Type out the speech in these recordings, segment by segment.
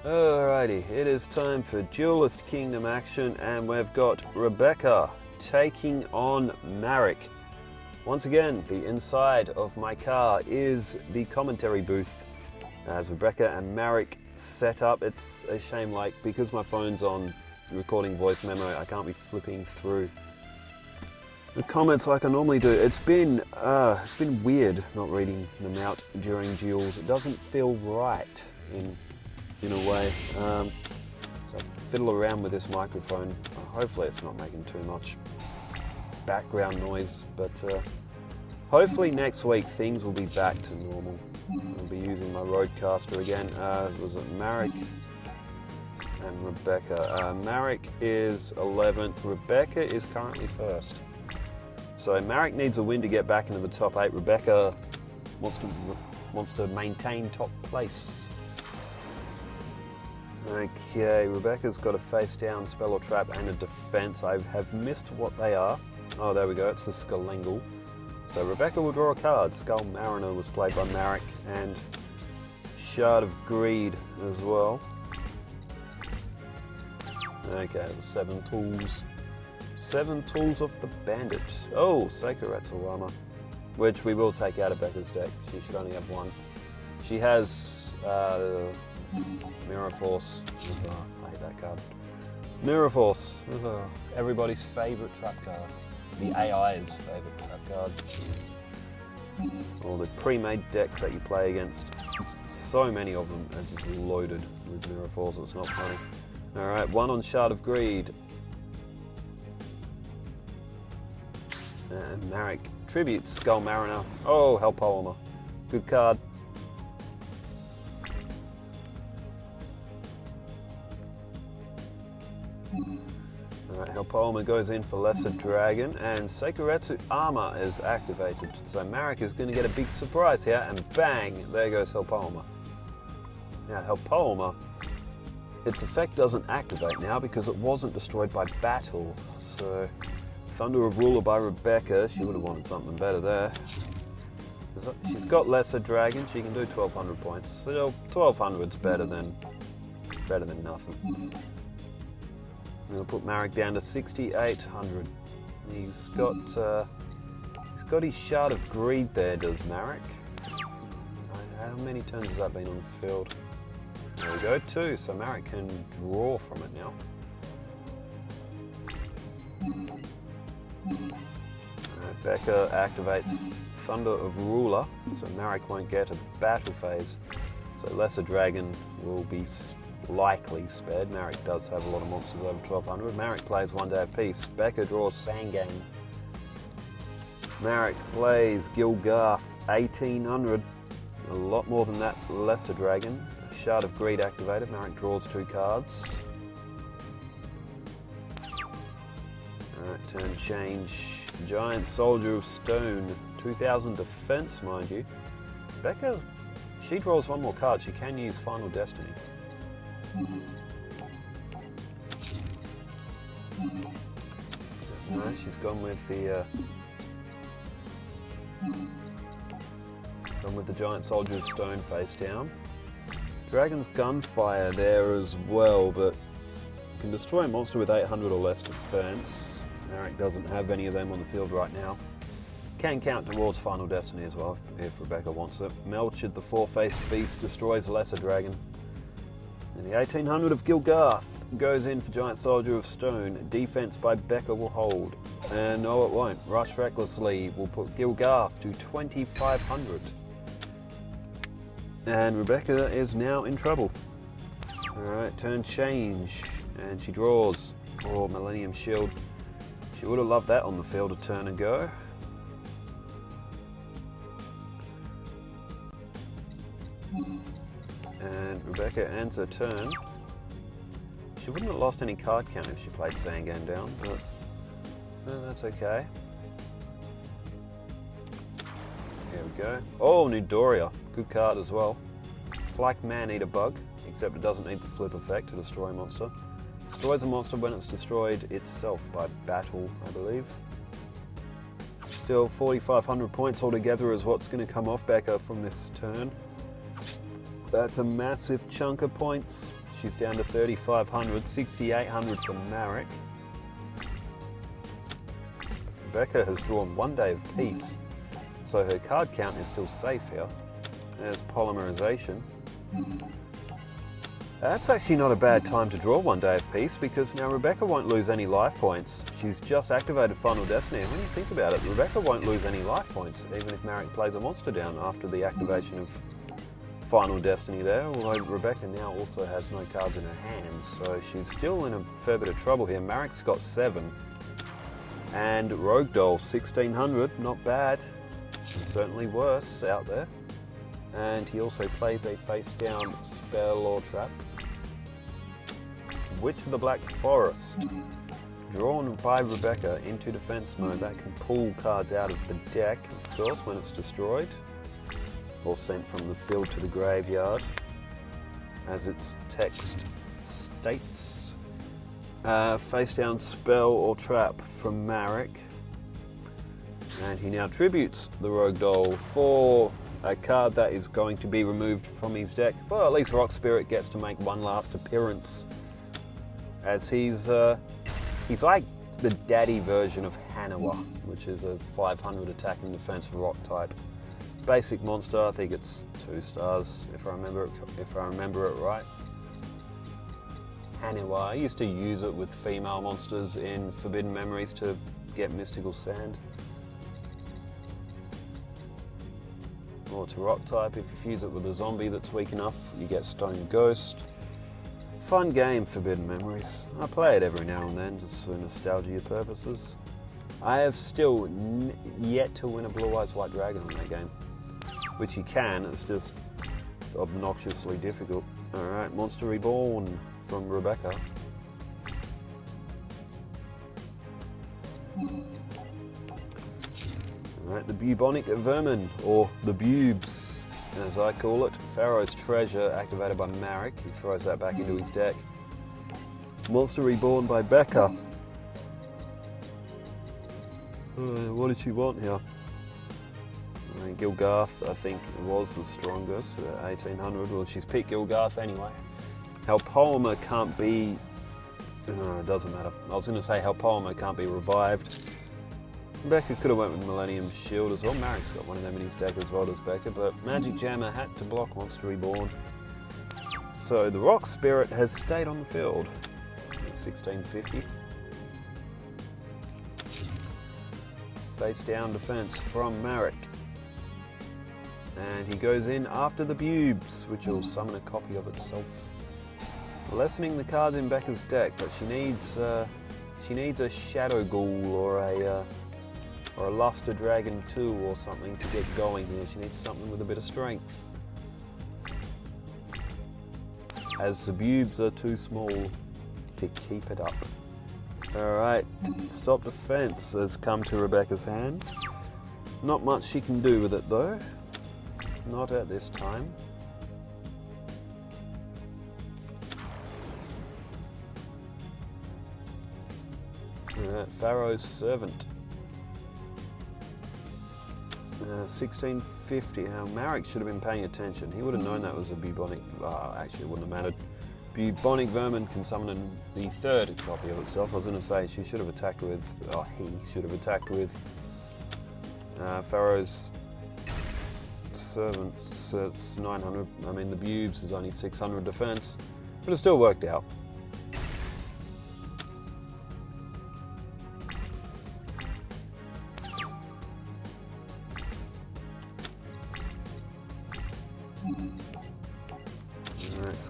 Alrighty, it is time for Duelist Kingdom action, and we've got Rebecca taking on Marik. Once again, the inside of my car is the commentary booth. As Rebecca and Marik set up, it's a shame, because my phone's on recording voice memo, I can't be flipping through the comments like I normally do. It's been weird not reading them out during duels. It doesn't feel right in a way. So I fiddle around with this microphone. Hopefully it's not making too much background noise, but hopefully next week things will be back to normal. I'll be using my Rodecaster again. Was it Marik and Rebecca? Marik is 11th, Rebecca is currently 1st. So Marik needs a win to get back into the top 8. Rebecca wants to maintain top place. Okay, Rebecca's got a face down, spell or trap, and a defense. I have missed what they are. Oh, there we go, it's a Skullengel. So Rebecca will draw a card. Skull Mariner was played by Marik, and Shard of Greed as well. Okay, it was 7 tools. 7 tools off the Bandit. Oh, Seikuretsu Armor, which we will take out of Becca's deck. She should only have 1. She has Mirror Force. I hate that card. Mirror Force, everybody's favourite trap card. The AI's favourite trap card. All the pre-made decks that you play against, so many of them are just loaded with Mirror Force, it's not funny. Alright, 1 on Shard of Greed. And Marik tributes Skull Mariner. Oh, Hell Polymer. Good card. Alright, Hell Polymer goes in for Lesser Dragon, and Seikuretsu Armor is activated. So Marik is going to get a big surprise here, and bang, there goes Hell Polymer. Now, Hell Polymer, its effect doesn't activate now because it wasn't destroyed by battle. So, Thunder of Ruler by Rebecca, she would have wanted something better there. She's got Lesser Dragon, she can do 1200 points. So 1200's better than nothing. We'll put Marik down to 6,800. He's got his Shard of Greed there, does Marik? How many turns has that been on the field? There we go, 2, so Marik can draw from it now. Rebecca activates Thunder of Ruler, so Marik won't get a battle phase. So Lesser Dragon will be likely spared. Marik does have a lot of monsters over 1200. Marik plays 1 day of peace. Becca draws Sangane. Marik plays Gilgarth, 1800. A lot more than that Lesser Dragon. Shard of Greed activated. Marik draws 2 cards. Alright, turn change. Giant Soldier of Stone, 2000 defense, mind you. Becca, she draws 1 more card. She can use Final Destiny. No, she's gone with the Giant Soldier of Stone face down. Dragon's Gunfire there as well, but you can destroy a monster with 800 or less defense. Marik doesn't have any of them on the field right now. Can count towards Final Destiny as well if Rebecca wants it. Melchid, the 4-faced beast, destroys Lesser Dragon. And the 1800 of Gilgarth goes in for Giant Soldier of Stone. Defense by Becca will hold. And no, it won't. Rush Recklessly will put Gilgarth to 2500. And Rebecca is now in trouble. Alright, turn change. And she draws. Oh, Millennium Shield. She would have loved that on the field a turn ago. And Rebecca ends her turn. She wouldn't have lost any card count if she played Sangane down, but that's okay. Here we go. Oh, Nidoria. Good card as well. It's like Man-Eater Bug, except it doesn't need the flip effect to destroy a monster. Destroys a monster when it's destroyed itself by battle, I believe. Still 4,500 points altogether is what's going to come off Becca from this turn. That's a massive chunk of points. She's down to 3,500, 6,800 for Marik. Rebecca has drawn 1 day of peace, so her card count is still safe here. There's polymerization. That's actually not a bad time to draw 1 day of peace, because now Rebecca won't lose any life points. She's just activated Final Destiny, and when you think about it, Rebecca won't lose any life points, even if Marik plays a monster down after the activation of Final Destiny there, although Rebecca now also has no cards in her hands, so she's still in a fair bit of trouble here. Marik's got 7. And Rogue Doll, 1,600, not bad. Certainly worse out there. And he also plays a face-down spell or trap. Witch of the Black Forest, drawn by Rebecca into defense mode. That can pull cards out of the deck, of course, when it's destroyed, or sent from the field to the graveyard, as its text states. Face-down spell or trap from Marik. And he now tributes the Rogue Doll for a card that is going to be removed from his deck. Well, at least Rock Spirit gets to make one last appearance, as he's like the daddy version of Hanawa, which is a 500 attack and defense rock type. Basic monster, I think it's 2 stars if I remember it right. Hanawa, I used to use it with female monsters in Forbidden Memories to get mystical sand. Or it's a rock type. If you fuse it with a zombie that's weak enough, you get Stone Ghost. Fun game, Forbidden Memories. I play it every now and then, just for nostalgia purposes. I have still yet to win a Blue Eyes White Dragon on that game. Which you can, it's just obnoxiously difficult. Alright, Monster Reborn from Rebecca. Alright, the Bubonic Vermin, or the Bubes, as I call it. Pharaoh's Treasure, activated by Marik. He throws that back into his deck. Monster Reborn by Becca. What did she want here? Gilgarth, I think, was the strongest at 1,800. Well, she's picked Gilgarth anyway. Halpoema can't be... No, it doesn't matter. I was going to say Halpoema can't be revived. Becca could have went with Millennium Shield as well. Marik's got one of them in his deck as well as Becca, but Magic Jammer had to block Monster Reborn. So the Rock Spirit has stayed on the field at 1,650. Face down defense from Marik. And he goes in after the Bubes, which will summon a copy of itself. Lessening the cards in Becca's deck, but she needs a Shadow Ghoul or a Luster Dragon 2 or something to get going here. She needs something with a bit of strength, as the Bubes are too small to keep it up. Alright, Stop Defense has come to Rebecca's hand. Not much she can do with it though. Not at this time. Pharaoh's Servant. 1650. Now, Marik should have been paying attention. He would have known that was a bubonic... actually, it wouldn't have mattered. Bubonic Vermin can summon the third copy of itself. I was going to say she should have attacked with... he should have attacked with Pharaoh's Servant. So it's 900. I mean, the Bubes is only 600 defense, but it still worked out.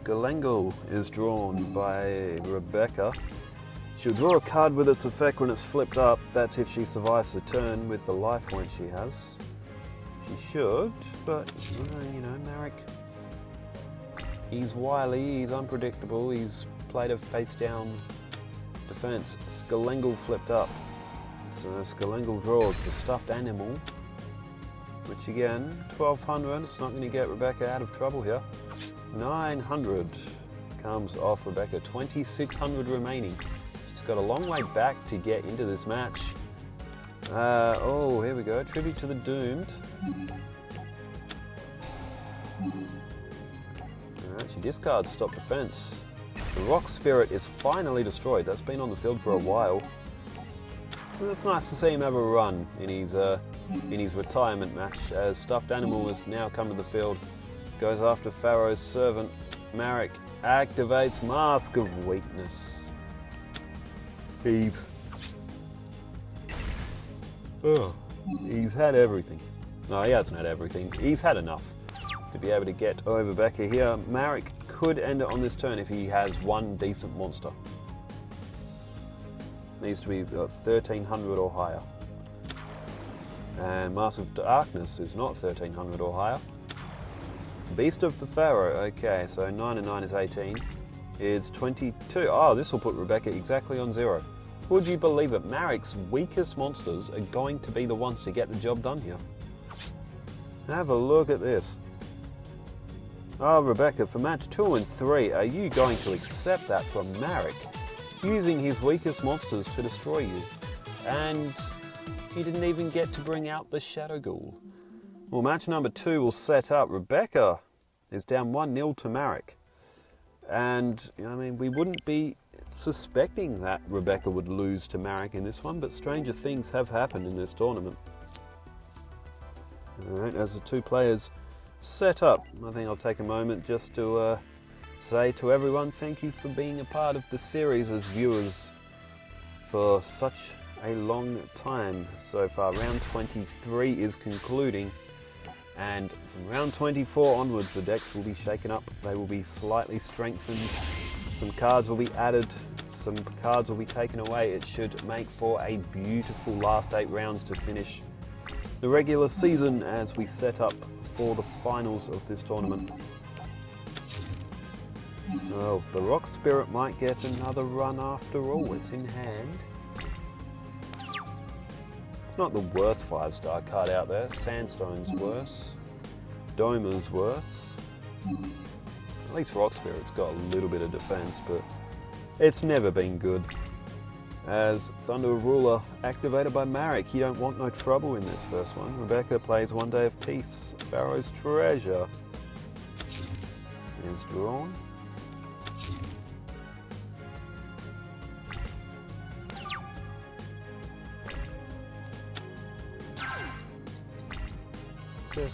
Galengel is drawn by Rebecca. She'll draw a card with its effect when it's flipped up. That's if she survives the turn with the life point she has. She should, but you know, Marik, he's wily, he's unpredictable, he's played a face-down defense. Galengel flipped up. So Galengel draws the stuffed animal, which again, 1,200, it's not going to get Rebecca out of trouble here. 900 comes off Rebecca, 2,600 remaining. She's got a long way back to get into this match. Oh, here we go, Tribute to the Doomed. Alright, she discards Stop Defense. The Rock Spirit is finally destroyed. That's been on the field for a while. And it's nice to see him have a run in his retirement match, as Stuffed Animal has now come to the field. Goes after Pharaoh's servant. Marik activates Mask of Weakness. He's had everything. No, he hasn't had everything. He's had enough to be able to get over Rebecca here. Marik could end it on this turn if he has one decent monster. Needs to be 1300 or higher. And Mask of Darkness is not 1300 or higher. Beast of the Pharaoh, okay, so 9 and 9 is 18. It's 22. Oh, this will put Rebecca exactly on 0. Would you believe it? Marik's weakest monsters are going to be the ones to get the job done here. Have a look at this. Oh, Rebecca, for match 2 and 3, are you going to accept that from Marik? Using his weakest monsters to destroy you. And he didn't even get to bring out the Shadow Ghoul. Well, match number 2 will set up. Rebecca is down 1-0 to Marik. And, I mean, we wouldn't be suspecting that Rebecca would lose to Marik in this one, but stranger things have happened in this tournament. Alright, as the two players set up, I think I'll take a moment just to say to everyone, thank you for being a part of the series as viewers for such a long time so far. Round 23 is concluding, and from round 24 onwards the decks will be shaken up. They will be slightly strengthened, some cards will be added, some cards will be taken away. It should make for a beautiful last 8 rounds to finish the regular season as we set up for the finals of this tournament. Oh, the Rock Spirit might get another run after all. It's in hand. It's not the worst 5-star card out there. Sandstone's worse. Domer's worse. At least Rock Spirit's got a little bit of defense, but it's never been good. As Thunder of Ruler activated by Marik, you don't want no trouble in this first one. Rebecca plays One Day of Peace. Pharaoh's Treasure is drawn.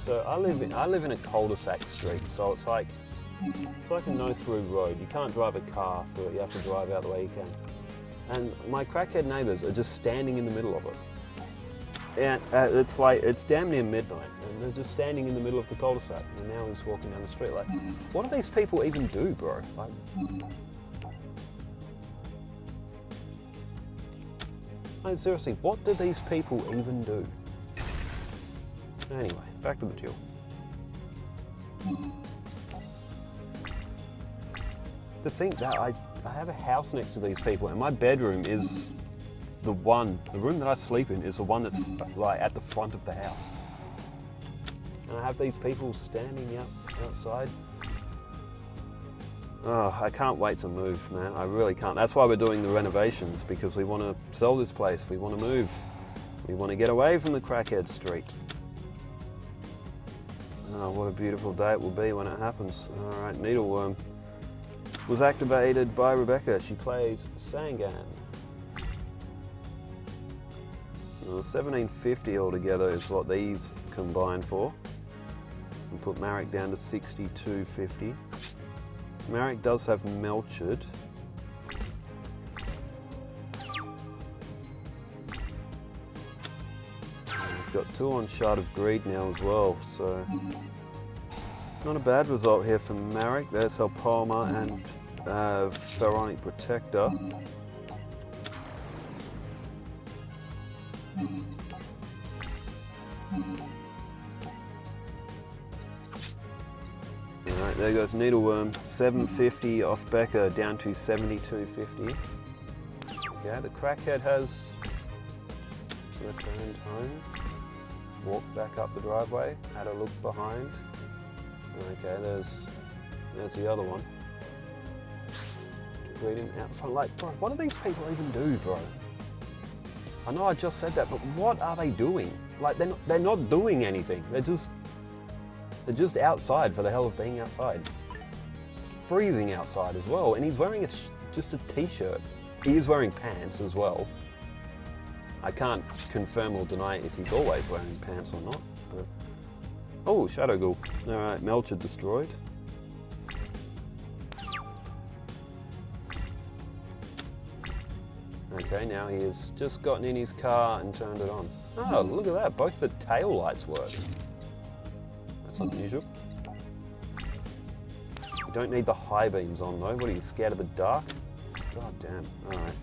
So I live in a cul-de-sac street, so it's like a no-through road. You can't drive a car through it. You have to drive out the way you can. And my crackhead neighbours are just standing in the middle of it. And it's damn near midnight, and they're just standing in the middle of the cul-de-sac. And now he's walking down the street. Like, what do these people even do, bro? Like, seriously, what do these people even do? Anyway, back to the duel. To think that I have a house next to these people, and my bedroom is the room that I sleep in is the one that's like at the front of the house. And I have these people standing outside. Oh, I can't wait to move, man. I really can't. That's why we're doing the renovations, because we want to sell this place. We want to move. We want to get away from the crackhead street. Oh, what a beautiful day it will be when it happens. All right, Needleworm was activated by Rebecca. She plays Sangan. 1750 altogether is what these combine for. We put Marik down to 6250. Marik does have Melchard. He's got 2 on Shard of Greed now as well, so not a bad result here from Marik. There's Helpalma and Pharaonic Protector. Alright, there goes Needleworm. 750 off Becca, down to 7250. Yeah, the crackhead has returned home. Walked back up the driveway, had a look behind. Okay, there's the other one. Greet him out front. Like, bro, what do these people even do, bro? I know I just said that, but what are they doing? Like, they're not doing anything. They're just outside for the hell of being outside. freezing outside as well, and he's wearing just a t-shirt. He is wearing pants as well. I can't confirm or deny if he's always wearing pants or not. But... Oh, Shadow Ghoul. Alright, Melcher destroyed. Okay, now he has just gotten in his car and turned it on. Oh, look at that, both the tail lights work. That's unusual. You don't need the high beams on though. What are you, scared of the dark? God damn, alright.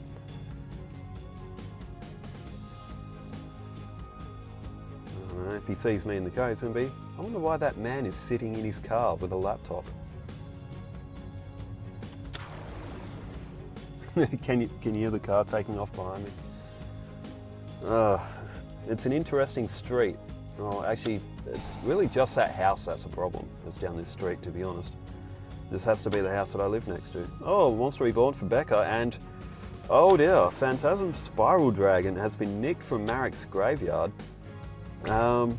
If he sees me in the car, he's going to be... I wonder why that man is sitting in his car with a laptop. Can you hear the car taking off behind me? It's an interesting street. Oh, actually, it's really just that house that's a problem. That's down this street, to be honest. This has to be the house that I live next to. Oh, Monster Reborn for Becca, and... Oh dear, Phantasm Spiral Dragon has been nicked from Marik's graveyard. I'm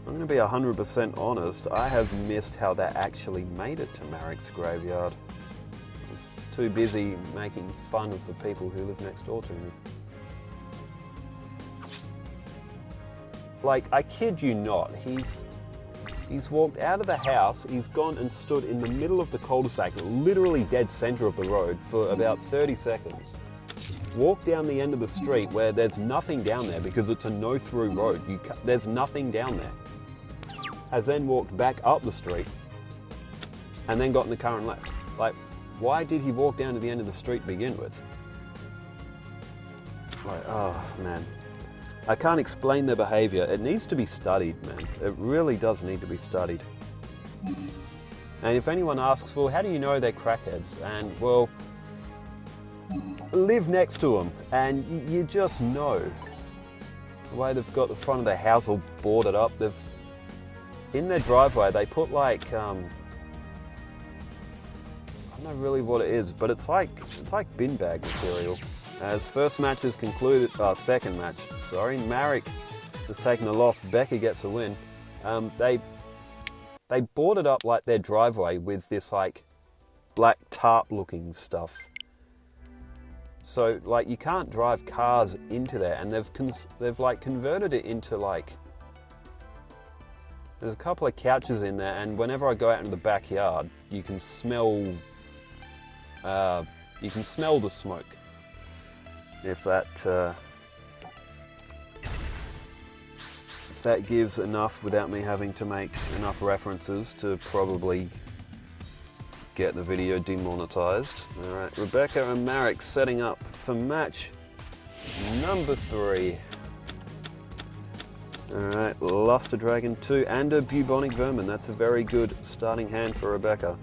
going to be 100% honest, I have missed how that actually made it to Marik's graveyard. I was too busy making fun of the people who live next door to me. Like, I kid you not, he's walked out of the house, he's gone and stood in the middle of the cul-de-sac, literally dead center of the road, for about 30 seconds. Walk down the end of the street where there's nothing down there because it's a no-through road. There's nothing down there. Has then walked back up the street and then got in the car and left. Like, why did he walk down to the end of the street to begin with? Like, oh man. I can't explain their behavior. It needs to be studied, man. It really does need to be studied. And if anyone asks, well, how do you know they're crackheads? And, well, live next to them and you just know. The way they've got the front of their house all boarded up, in their driveway they put like, I don't know really what it is, but it's like bin bag material. As first match is concluded, second match, sorry, Marik has taken a loss, Becca gets a win. They boarded up like their driveway with this like black tarp looking stuff. So like you can't drive cars into there, and they've like converted it into like, there's a couple of couches in there, and whenever I go out into the backyard, you can smell the smoke. If that gives enough without me having to make enough references to probably get the video demonetized. Alright, Rebecca and Marik setting up for match number 3. Alright, Luster Dragon 2 and a Bubonic Vermin. That's a very good starting hand for Rebecca.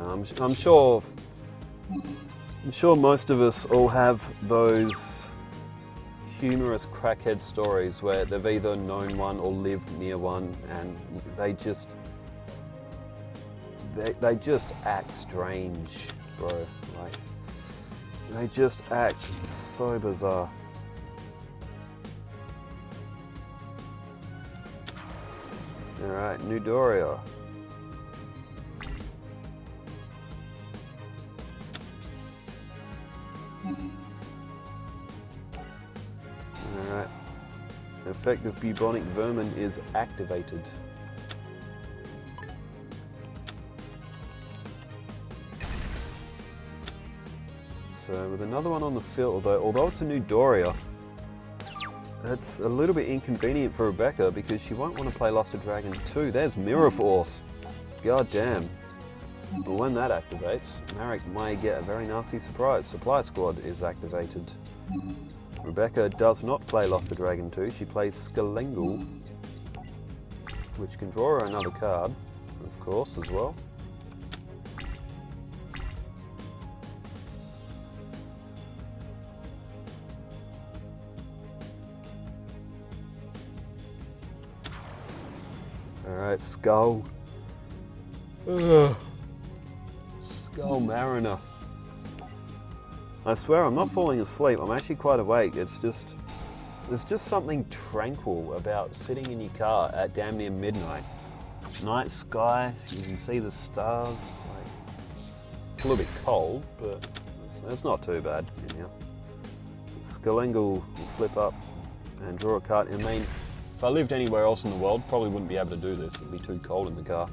I'm sure most of us all have those humorous crackhead stories where they've either known one or lived near one, and they just act strange, bro. Like, they just act so bizarre. Alright, Nudoria. Alright. Effective Bubonic Vermin is activated. So with another one on the field, although it's a Nudoria, it's a little bit inconvenient for Rebecca because she won't want to play Luster Dragon 2. There's Mirror Force. God damn. But when that activates, Marik might get a very nasty surprise. Supply Squad is activated. Rebecca does not play Luster Dragon 2. She plays Skelengul, which can draw her another card, of course, as well. Alright, Skull. Ugh. Skull Mariner. I swear I'm not falling asleep, I'm actually quite awake. There's just something tranquil about sitting in your car at damn near midnight night sky. You can see the stars. It's a little bit cold, but it's not too bad in here. Scalengal will flip up and draw a card. I mean, if I lived anywhere else in the world, probably wouldn't be able to do this. It'd be too cold in the car.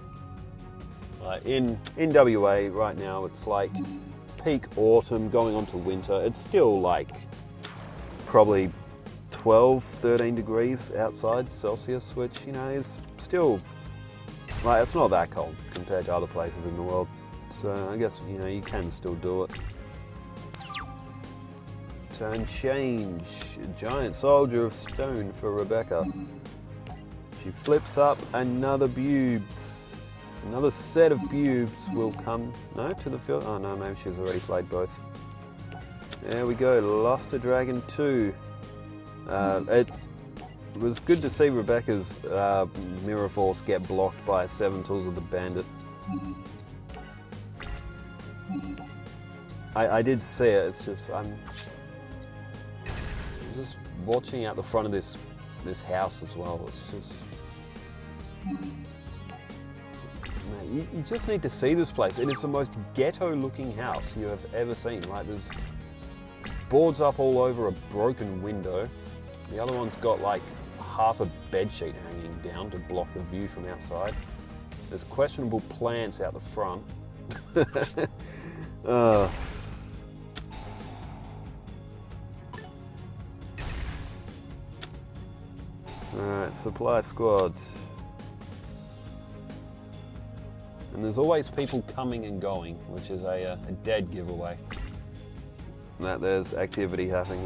In WA right now, it's like peak autumn going on to winter. It's still like probably 12, 13 degrees outside Celsius, which, you know, is still, like, it's not that cold compared to other places in the world. So I guess, you know, you can still do it. Turn change. A giant soldier of stone for Rebecca. She flips up another Bubes. Another set of Bubes will come, no, to the field. Oh no, maybe she's already played both. There we go, Luster Dragon 2. It was good to see Rebecca's Mirror Force get blocked by 7 Tools of the Bandit. I did see it, it's just, I'm just watching out the front of this house as well. It's just... You just need to see this place. It is the most ghetto-looking house you have ever seen. Like, there's boards up all over a broken window. The other one's got like half a bedsheet hanging down to block the view from outside. There's questionable plants out the front. Alright, supply squad. And there's always people coming and going, which is a dead giveaway. That there's activity happening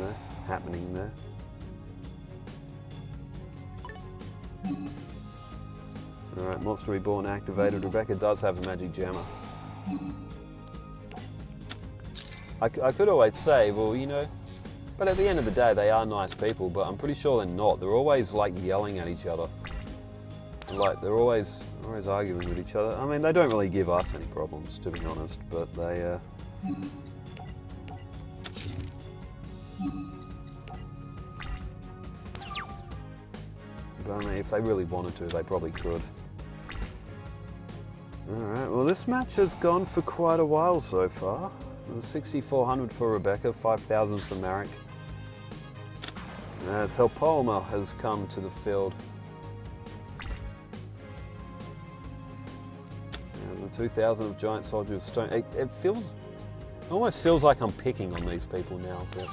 there. Alright, Monster Reborn activated. Rebecca does have a magic jammer. I could always say, well, you know, but at the end of the day, they are nice people, but I'm pretty sure they're not. They're always like yelling at each other. Like, they're always arguing with each other. I mean, they don't really give us any problems, to be honest, but they... But I mean, if they really wanted to, they probably could. Alright, well, this match has gone for quite a while so far. It was 6,400 for Rebecca, 5,000 for Marik. As Helpolma has come to the field. 2,000 of Giant Soldier of Stone. It almost feels like I'm picking on these people now, but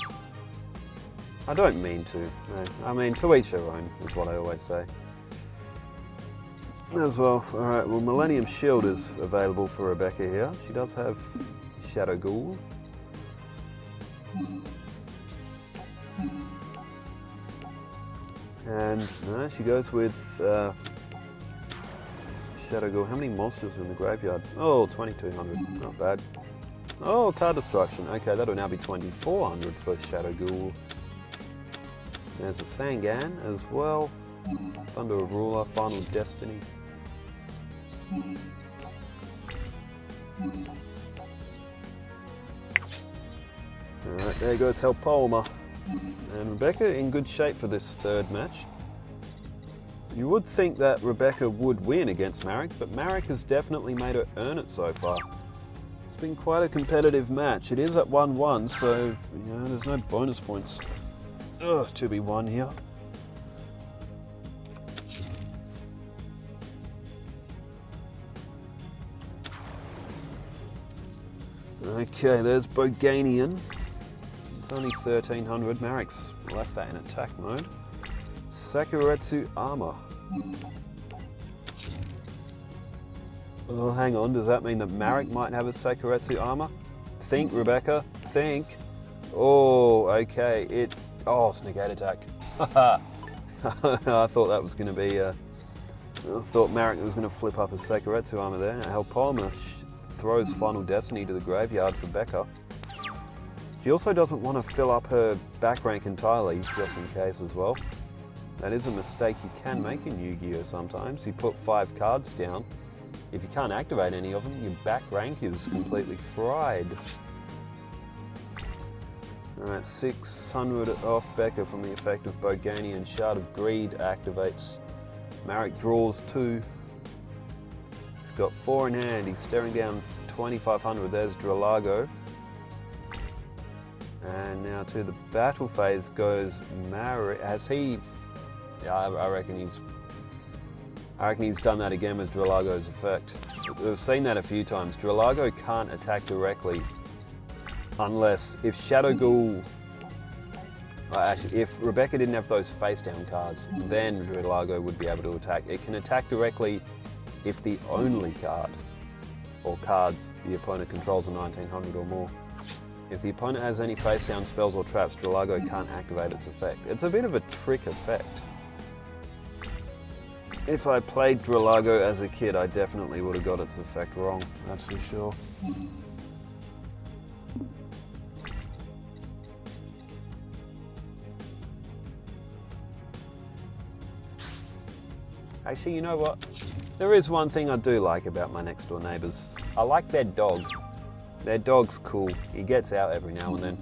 I don't mean to. No. I mean, to each their own is what I always say. As well. Alright, well, Millennium Shield is available for Rebecca here. She does have Shadow Ghoul. And she goes with Shadow Ghoul. How many monsters are in the graveyard? Oh, 2,200. Not bad. Oh, card destruction. Okay, that'll now be 2,400 for Shadow Ghoul. There's a Sangan as well. Thunder of Ruler, Final Destiny. Alright, there goes Helpolma. And Rebecca in good shape for this third match. You would think that Rebecca would win against Marik, but Marik has definitely made her earn it so far. It's been quite a competitive match. It is at 1-1, so you know there's no bonus points to be won here. Okay, there's Boganian. It's only 1,300. Marik's left that in attack mode. Sakuretsu Armor. Oh, hang on, does that mean that Marik might have a Sakuretsu Armor? Think, Rebecca, think. Oh, okay, it's negate attack. I thought that was going to be, I thought Marik was going to flip up a Sakuretsu Armor there. Now, Helpolma throws Final Destiny to the graveyard for Becca. She also doesn't want to fill up her back rank entirely, just in case as well. That is a mistake you can make in Yu-Gi-Oh! Sometimes. You put 5 cards down. If you can't activate any of them, your back rank is completely fried. Alright, 600 off Becca from the effect of Boganian. Shard of Greed activates. Marik draws 2. got 4 in hand. He's staring down 2,500. There's Drallago. And now to the battle phase goes Marik. Has he... Yeah, I reckon he's done that again with Drallago's effect. We've seen that a few times. Drallago can't attack directly unless if Shadow Ghoul... actually, if Rebecca didn't have those face down cards, then Drallago would be able to attack. It can attack directly if the only card or cards the opponent controls are 1900 or more. If the opponent has any face down spells or traps, Drallago can't activate its effect. It's a bit of a trick effect. If I played Drallago as a kid, I definitely would have got its effect wrong, that's for sure. Actually, you know what? There is one thing I do like about my next door neighbours. I like their dog. Their dog's cool. He gets out every now and then.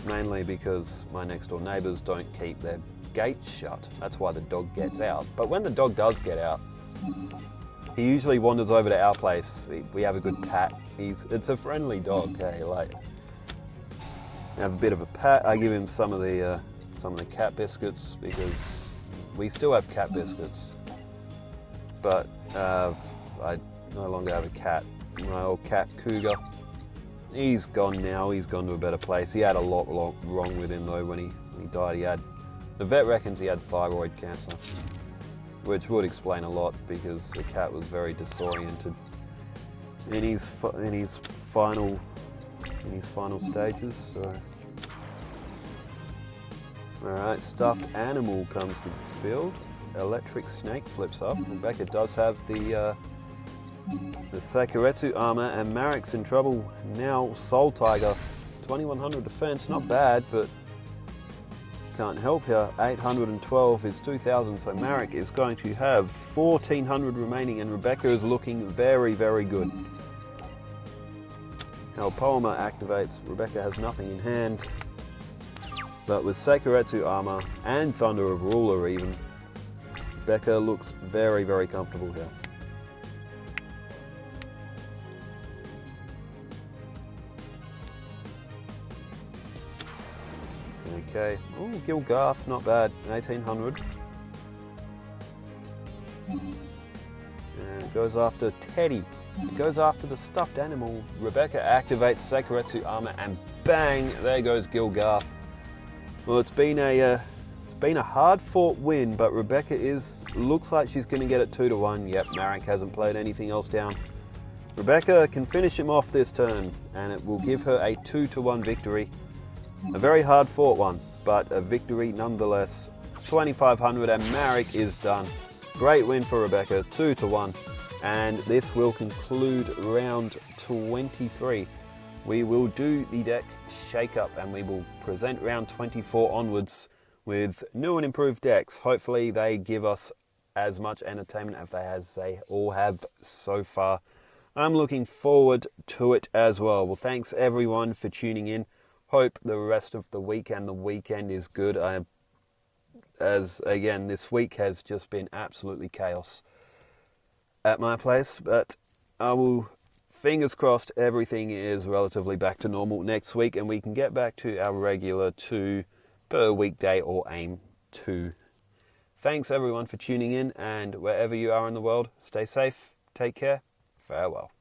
Mainly because my next door neighbours don't keep their gates shut. That's why the dog gets out. But when the dog does get out, he usually wanders over to our place. We have a good pat. It's a friendly dog. Hey, like, I have a bit of a pat. I give him some of the cat biscuits because we still have cat biscuits. But I no longer have a cat. My old cat Cougar. He's gone now. He's gone to a better place. He had a lot wrong with him though when he died. The vet reckons he had thyroid cancer, which would explain a lot because the cat was very disoriented in his final stages. So, all right, stuffed animal comes to the field. Electric snake flips up. Rebecca does have the Sakuretsu armor, and Marik's in trouble now. Soul Tiger, 2100 defense, not bad, but can't help here. 812 is 2000, so Marik is going to have 1400 remaining, and Rebecca is looking very, very good. Now Poema activates. Rebecca has nothing in hand, but with Sakuretsu armor and Thunder of Ruler even, Rebecca looks very, very comfortable here. Okay, oh, Gilgarth, not bad, 1800. And it goes after Teddy. It goes after the stuffed animal. Rebecca activates Sakuretsu armor, and bang, there goes Gilgarth. Well, it's been a hard-fought win, but Rebecca looks like she's going to get it 2-1. Yep, Marik hasn't played anything else down. Rebecca can finish him off this turn, and it will give her a 2-1 victory. A very hard-fought one, but a victory nonetheless. 2500, and Marik is done. Great win for Rebecca, 2-1. And this will conclude round 23. We will do the deck shake-up, and we will present round 24 onwards with new and improved decks. Hopefully they give us as much entertainment as they all have so far. I'm looking forward to it as well. Well, thanks everyone for tuning in. Hope the rest of the week and the weekend is good. Again, this week has just been absolutely chaos at my place, but I will, fingers crossed, everything is relatively back to normal next week, and we can get back to our regular 2 per weekday or aim 2. Thanks everyone for tuning in, and wherever you are in the world, stay safe, take care, farewell.